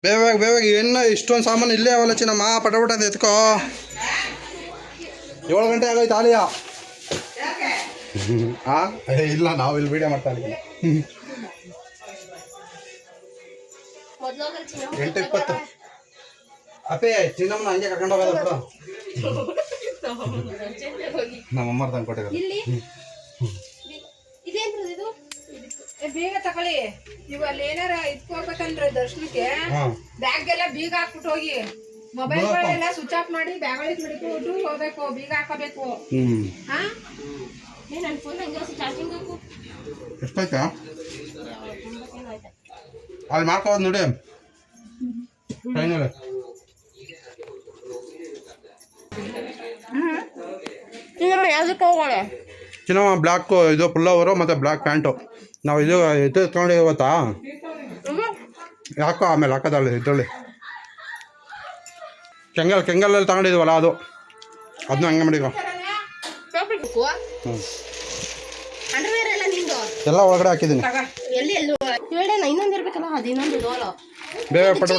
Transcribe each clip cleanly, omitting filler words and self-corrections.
ಬೇಗ ಬೇಗ ಏನು ಇಷ್ಟೊಂದು ಸಾಮಾನು ಇಲ್ಲೇ ಅವಲ್ಲ ಚಿನ್ನಮ್ಮ, ಪಟಪಟ ಅಂತ ಎತ್ಕೋ. 7 ಗಂಟೆ ಆಗೋಯ್ತು ಆಲಿಯಾ. ಹಾಂ ಇಲ್ಲ, ನಾವು ಇಲ್ಲಿ ವೀಡಿಯೋ ಮಾಡ್ತಾ ಇದ್ದೀವಿ. 8:20. ಅಪ್ಪೇ ಚಿನ್ನಮ್ಮನ ಹಂಗೆ ಕರ್ಕೊಂಡು ಹೋಗೋದಪ್ಪ. ನಮ್ಮಮ್ಮ ತಂದು ಕೊಟ್ಟಿದ್ದಾರೆ. ಬೀಗ ತಗೊಳ್ಳಿ. ನೀವು ಅಲ್ಲಿ ಏನಾರ ಇಟ್ಕೋಬೇಕಂದ್ರೆ ದರ್ಶನಕ್ಕೆ ಬ್ಯಾಗ್ ಎಲ್ಲ ಬೀಗ ಹಾಕ್ಬಿಟ್ಟು ಹೋಗಿ. ಮೊಬೈಲ್ ಗಳೆಲ್ಲ ಸ್ವಿಚ್ ಆಫ್ ಮಾಡಿ ಬ್ಯಾಗ್ ಒಳಗೆ ಮಡಿಕೊಂಡು ಹೋಗ್ಬೇಕು. ಬೀಗ ಹಾಕಬೇಕು. ನನ್ನ ಫೋನ್ ಹಂಗೆ ಚಾರ್ಜಿಂಗ್ ಹಾಕು. ಎಷ್ಟಾಯ್ತಾ ಅಲ್ಲಿ ಮಾಡ್ಕೋದು ನೋಡಿ. ಯಾವ್ದಕ್ಕೆ ಹೋಗೋಣ? ಚಿನ್ನಮ್ಮ ಬ್ಲ್ಯಾಕ್ ಇದು ಪುಲ್ಲವರು ಮತ್ತು ಬ್ಲ್ಯಾಕ್ ಪ್ಯಾಂಟು. ನಾವು ಇದು ಎತ್ಕೊಂಡು ಇವತ್ತಾ ಯಾಕೋ ಆಮೇಲೆ ಹಾಕೋದಲ್ಲ ಇದರಲ್ಲಿ ಕೆಂಗಲಲ್ಲಿ ತಗೊಂಡಿದ್ವಲ್ಲ ಅದನ್ನ ಹಂಗೆ ಮಾಡಿಕೊ. ಎಲ್ಲ ಒಳಗಡೆ ಹಾಕಿದ್ದೀನಿ. ಬೇಗ ಪಟ್ಟ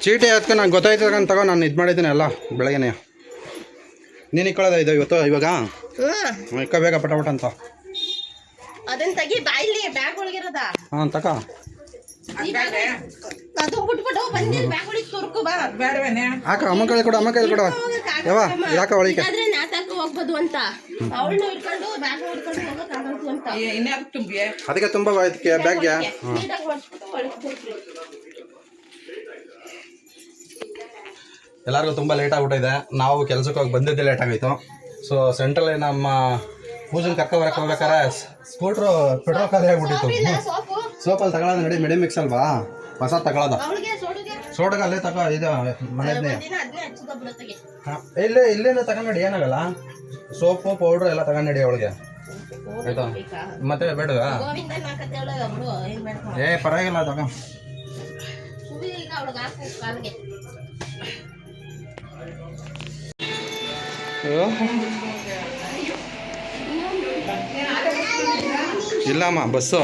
ಚೀಟಿ ಎತ್ಕೊ. ನಂಗೆ ಗೊತ್ತಾಯ್ತು ತಗೋ. ನಾನು ಇದು ಮಾಡಿದ್ದೀನಿ ಎಲ್ಲ ಬೆಳಗ್ಗೆನೆ. ನೀನು ಇಕ್ಕೊಳ್ಳೋದ ಇದು ಇವಾಗ ಇಕ್ಕ ಬೇಗ ಪಟಪಟ ಅಂತ. ಅದನ್ನ ತೆಗಿ ಬಾಯಿಲಿ ಬ್ಯಾಗ್ ಒಳಗಿರೋದ. ಹಾಂ ತಕ. ಅದು ಬಿಟ್ಬಿಟ್ಟು ಬಂದಿಲ್ಲ ಬ್ಯಾಗ್ ಒಳಗೆ ತುರ್ಕು ಬಾ. ಬೇಡವೇನೆ ಹಾಕ. ಅಮ್ಮ ಕೈ ಕೊಡು, ಅಮ್ಮ ಕೈ ಕೊಡು. ಯಾವ ಯಾಕ ಒಳಗೆ ಆದ್ರೆ ನಾಟಕ ಹೋಗ್ಬೋದು ಅಂತ ಅವಳನ್ನ ಹಿಡ್ಕೊಂಡು ಬ್ಯಾಗ್ ಹಿಡ್ಕೊಂಡು ಹೋಗೋಕ್ಕಾಗಲ್ತು ಅಂತ. ಇನ್ಯಾಕೆ ತುಂಬಿ ಅದಕ್ಕೆ ತುಂಬ ಆಯ್ತು ಬ್ಯಾಗ್ಗೆ. ಎಲ್ಲರಿಗೂ ತುಂಬ ಲೇಟ್ ಆಗ್ಬಿಟ್ಟಿದೆ. ನಾವು ಕೆಲಸಕ್ಕೆ ಹೋಗಿ ಬಂದಿದ್ದೆ ಲೇಟ್ ಆಗೋಯ್ತು. ಸೊ ಸೆಂಟ್ರಲ್ಲಿ ನಮ್ಮ ಪೂಜೆನ ಕರ್ಕೊಬರಕ್ಕೆ ಹೋಗ್ಬೇಕಾರೆ ಸ್ಕೂಟ್ರು ಪೆಟ್ರೋಲ್ ಖಾಲಿ ಆಗ್ಬಿಟ್ಟಿತ್ತು. ಸೋಪಲ್ಲಿ ತಗೊಳ್ಳೋದು ನಡಿ. ಮೆಡಿ ಮಿಕ್ಸ್ ಅಲ್ವಾ, ಹೊಸ ತಗೊಳ್ಳೋದು. ಸೋಡಗ ಅಲ್ಲೇ ತಗೋ. ಇದು ಮನೆಯದನ್ನೇ ಇಲ್ಲೇನು ತಗೊಂಡು ಏನಾಗಲ್ಲ. ಸೋಪು ಪೌಡ್ರು ಎಲ್ಲ ತಗೊಂಡು ಅವಳಿಗೆ ಆಯ್ತಾ. ಮತ್ತೆ ಬೇಡವಾ? ಪರವಾಗಿಲ್ಲ ತಗೋ. ಇಲ್ಲಮ್ಮ ಬಸ್ಸು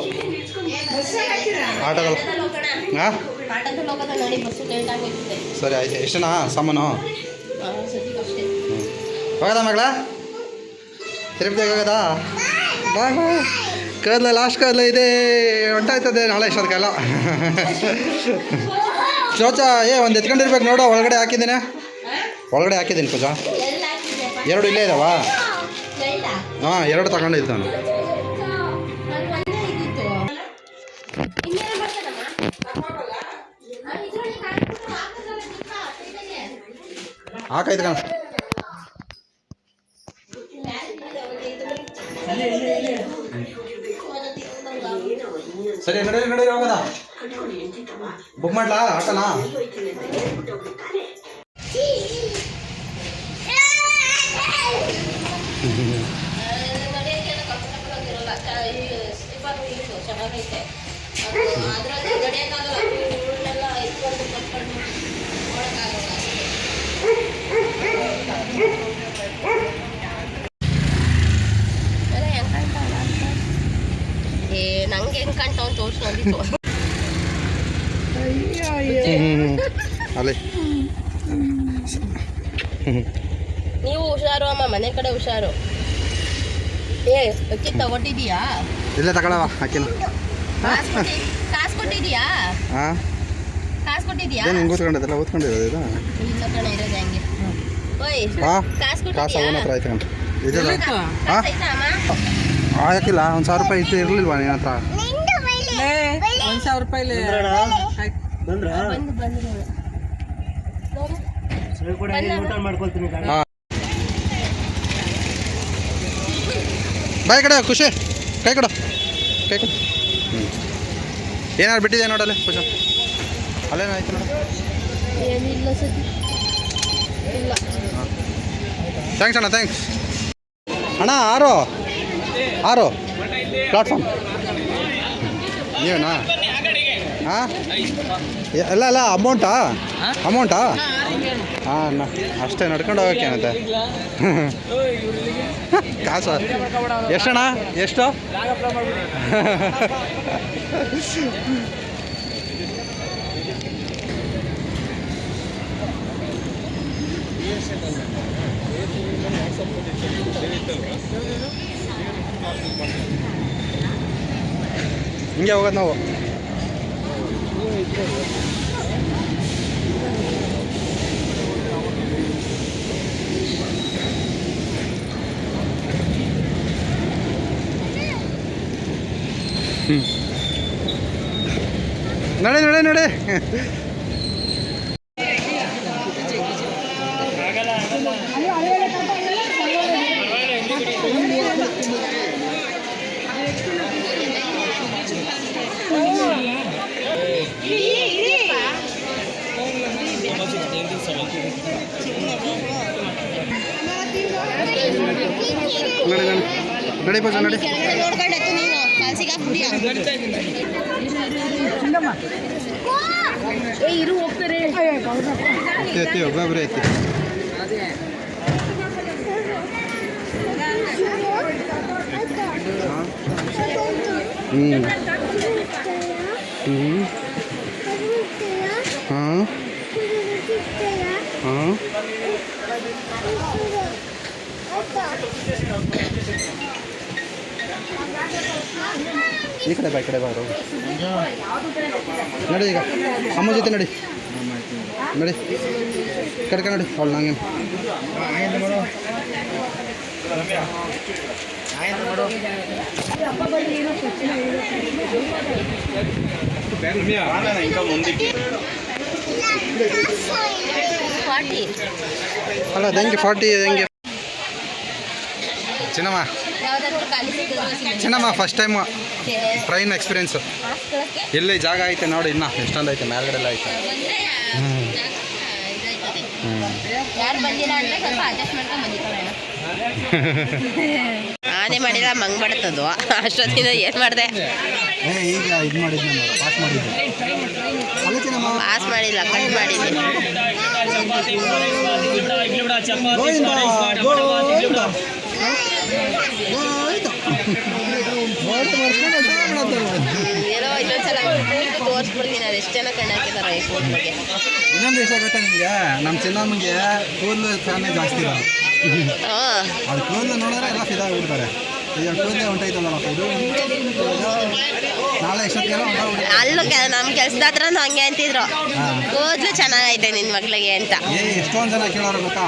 ಆಟೋಗಳು. ಹಾಂ ಸರಿ ಆಯ್ತು. ಎಷ್ಟನಾ ಸಾಮಾನು? ಹೋಗದ ಮಗಳ ತಿರುಪತಿಗೆ ಹೋಗೋದಾ? ಕದಲ ಲಾಸ್ಟ್ ಕದಲ ಇದೆ. ಹೊಂಟಾಯ್ತದೆ ನಾಳೆ ಇಷ್ಟೊತ್ತಿಗೆಲ್ಲ. ಶೌಚ ಒಂದು ಎತ್ಕೊಂಡಿರ್ಬೇಕು ನೋಡು. ಒಳಗಡೆ ಹಾಕಿದ್ದೀನಿ. ಪೂಜಾ 2 ಇಲ್ಲೇ ಇದಾವಾ? ಹಾಂ 2 ತಗೊಂಡಿದ್ದು ನಾನು. ಹಾಕಾಯ್ತು ಕಣ. ಸರಿ ನಡಿ ಹೋಗೋದ. ಬುಕ್ ಮಾಡ್ಲಾ ಆಟೋನಾ? ನಂಗೆ ಹೆಂಗ್ ಕಾಣ್ತಾವ ತೋರ್ಸೋದಿತ್ತು. ನೀವು ಹುಷಾರು ಅಮ್ಮ, ಮನೆ ಕಡೆ ಹುಷಾರು. ಅಕ್ಕಿ ತಗೊಟ್ಟಿದೀಯಾ? ಇಲ್ಲ ತಗೊಳವ ಅಕ್ಕಿನ. ಕಾಸು ಕೊಟ್ಟಿದ್ಯಾ? ಕಾಸು ಕೊಟ್ಟಿದ್ಯಾ? ಏನು ಓದ್ಕೊಂಡಿದ್ದಲ್ಲ? ಓದ್ಕೊಂಡಿರೋದು ಇದು ಇಲ್ಲ ಕಣ, ಇರೋದು ಹಂಗೆ. ಓಯ್ ಕಾಸು ಕಾಸು ಅವನ ಹತ್ರ ಆಯ್ತು ಕಣ. ಇದೆಲ್ಲ ಹಾಕಿಲ್ಲ. 1,000 ರೂಪಾಯಿ ಇತ್ತು ಇರಲಿಲ್ವಾ ನಿನ್ನ ಹತ್ರ? 1,000 ರೂಪಾಯಿ ಬಾಯ್ ಕಡೆ ಖುಷಿ ಕೈ ಕೊಡು. ಏನಾದ್ರು ಬಿಟ್ಟಿದೆ ನೋಡಲ್ಲ ಪೂಜಾ. ಅಲ್ಲೇನಾಯ್ತು ನೋಡು. ಏನಿಲ್ಲ ಸತಿ ಇಲ್ಲ. ಥ್ಯಾಂಕ್ಸ್ ಅಣ್ಣ, ಥ್ಯಾಂಕ್ಸ್ ಅಣ್ಣ. 6 ಪ್ಲಾಟ್ಫಾರ್ಮ್ ನೀವೇನಾ? ಹಾಂ ಎಲ್ಲ ಅಮೌಂಟಾ? ಹಾಂ ಅಷ್ಟೇ ನಡ್ಕೊಂಡು ಹೋಗೋಕ್ಕೇನಂತೆ. ಕಾಸು ಎಷ್ಟಣ್ಣ? ಎಷ್ಟು? ಹಂಗೆ ಹೋಗೋದು ನಾವು. ನಡೆ ನಡೆ ನಡೆ. ನಡಿ ಬಸ್ ನಡಿ. ಎತ್ತಿ ಒಬ್ಬೊಬ್ಬರೇ ಎತ್ತಿ. ಹಾಂ ಹಾಂ ಈ ಕಡೆ ಬಾ, ಈ ಕಡೆ ಬಾರು. ನಡಿ ಈಗ ಅಮ್ಮ ಜೊತೆ ನಡಿ ನಡಿ. ಕಡ್ಕ ನಡಿ. ಅವಳು ನಂಗೆ ಅಲ್ಲ ಹೆಂಗೆ 40 ಹೆಂಗೆ ಚಿನ್ನಮ್ಮ? ಚಿನ್ನಮ್ಮ ಫಸ್ಟ್ ಟೈಮು ಟ್ರೈನ್ ಎಕ್ಸ್ಪೀರಿಯೆನ್ಸು. ಎಲ್ಲಿ ಜಾಗ ಐತೆ ನೋಡಿ, ಇನ್ನು ಎಷ್ಟೊಂದು ಐತೆ, ಮೇಲ್ಗಡೆ ಎಲ್ಲ ಐತೆ. ಆನೆ ಮಾಡಿಲ್ಲ ಮಂಗ್ ಬಡ್ತದು ಅಷ್ಟೊತ್ತಿಂದ ಏನು ಮಾಡಿದೆ? ಈಗ ಇದು ಮಾಡಿದ್ದೆ, ಪಾಸ್ ಮಾಡಿದ್ದೆ. ಪಾಸ್ ಮಾಡಿಲ್ಲ, ಕಟ್ ಮಾಡಿದ್ದೀನಿ. ಏನೋ ಇನ್ನೊಂದ್ಸಲ ತೋರಿಸ್ಬಿಡ್ತೀನಿ, ಅದು ಎಷ್ಟು ಜನ ಕಣ್ಣು ಹಾಕಿದಾರೆ ಈ ಫೋನ್ ಬಗ್ಗೆ. ಇನ್ನೊಂದು ವಿಷಯ ಗೊತ್ತಾ ನಿಮಗೆ? ನಮ್ಮ ಚಿನ್ನಮ್ಮಗೆ ಕೂದಲು ಫ್ಯಾನೇ ಜಾಸ್ತಿ ಇರೋದು. ಅದು ಕೂದಲು ನೋಡಿದ್ರೆ ಎಲ್ಲ ಫಿದಾಗ್ಬಿಡ್ತಾರೆ. ಈಗ ಕೂದಲೇ ಹೊಂಟೈತಲ್ಲ ಇದು, ನಾಳೆ ಎಷ್ಟೊತ್ತಿಗೆಲ್ಲ ಹೊಂಟೋಗ್ಬಿಡುತ್ತೆ. ಅಲ್ಲೂ ನಮ್ಮ ಕೆಲ್ಸದ ಹತ್ರನೂ ಹಂಗೆ ಅಂತಿದ್ರು, ಕೂದಲು ಚೆನ್ನಾಗೈತೆ ನಿನ್ನ ಮಕ್ಳಿಗೆ ಅಂತ. ಎಷ್ಟೊಂದು ಜನ ಕೇಳೋರು ಗೊತ್ತಾ?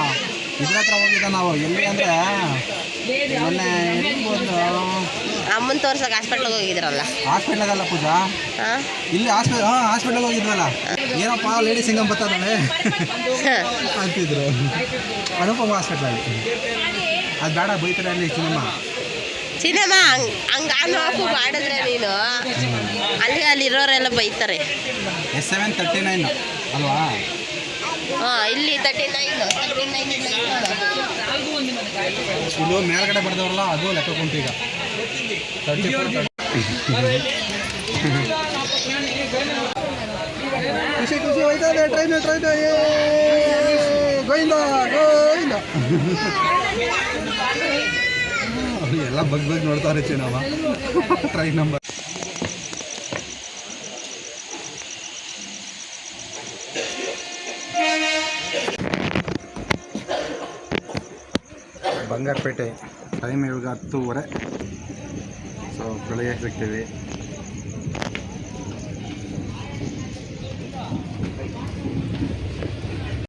ಇದ್ರ ಹತ್ರ ಹೋಗಿದ್ದ ನಾವು. ಎಲ್ಲಿ ಅಂದರೆ ಮೊನ್ನೆ ಒಂದು ಅಮ್ಮನ ತೋರ್ಸಕ್ಕೆ ಹಾಸ್ಪಿಟ್ಲಿಗೆ ಹೋಗಿದ್ರಲ್ಲ. ಹಾಸ್ಪಿಟ್ಲಾಗಲ್ಲ ಪೂಜಾ, ಇಲ್ಲಿ ಹಾಸ್ಪಿಟ್ಲಿಗೆ ಹೋಗಿದ್ವಲ್ಲ. ಏನಪ್ಪ ಲೇಡಿ ಸಿಂಗಮ್ ಬರ್ತದಳೆ ಅಂತಿದ್ರು. ಅನುಪಮ ಹಾಸ್ಪಿಟ್ಲಲ್ಲಿ. ಅದು ಬೇಡ, ಬೈತಾರೆ ಅಲ್ಲಿ ಚಿನ್ನಮ್ಮ. ಹಂಗಾನು ಮಾಡಿದ್ರೆ ನೀನು ಅಲ್ಲಿರೋರೆಲ್ಲ ಬೈತಾರೆ. S739 ಅಲ್ವಾ? ಇಲ್ಲಿ 39 ಇದು ಮೇಲ್ಗಡೆ ಬರ್ದವ್ರಲ್ಲ, ಅದು ಲೆಕ್ಕ ಕುಂಟು ಈಗ 34. ಖುಷಿ ಖುಷಿ ಹೋಯ್ತಾ ಇದೆ ಟ್ರೈನ್. ಗೋವಿಂದ ಗೋವಿಂದ. ಎಲ್ಲ ಬಗ್ಗೆ ನೋಡ್ತಾರೆ ಚಿನ್ನವ. Train number Bangarpet. ಟೈಮ್ ಇವಾಗ 10:30. ಸೊ ಬೆಳಗ್ಗೆ ಸಿಗ್ತೀವಿ.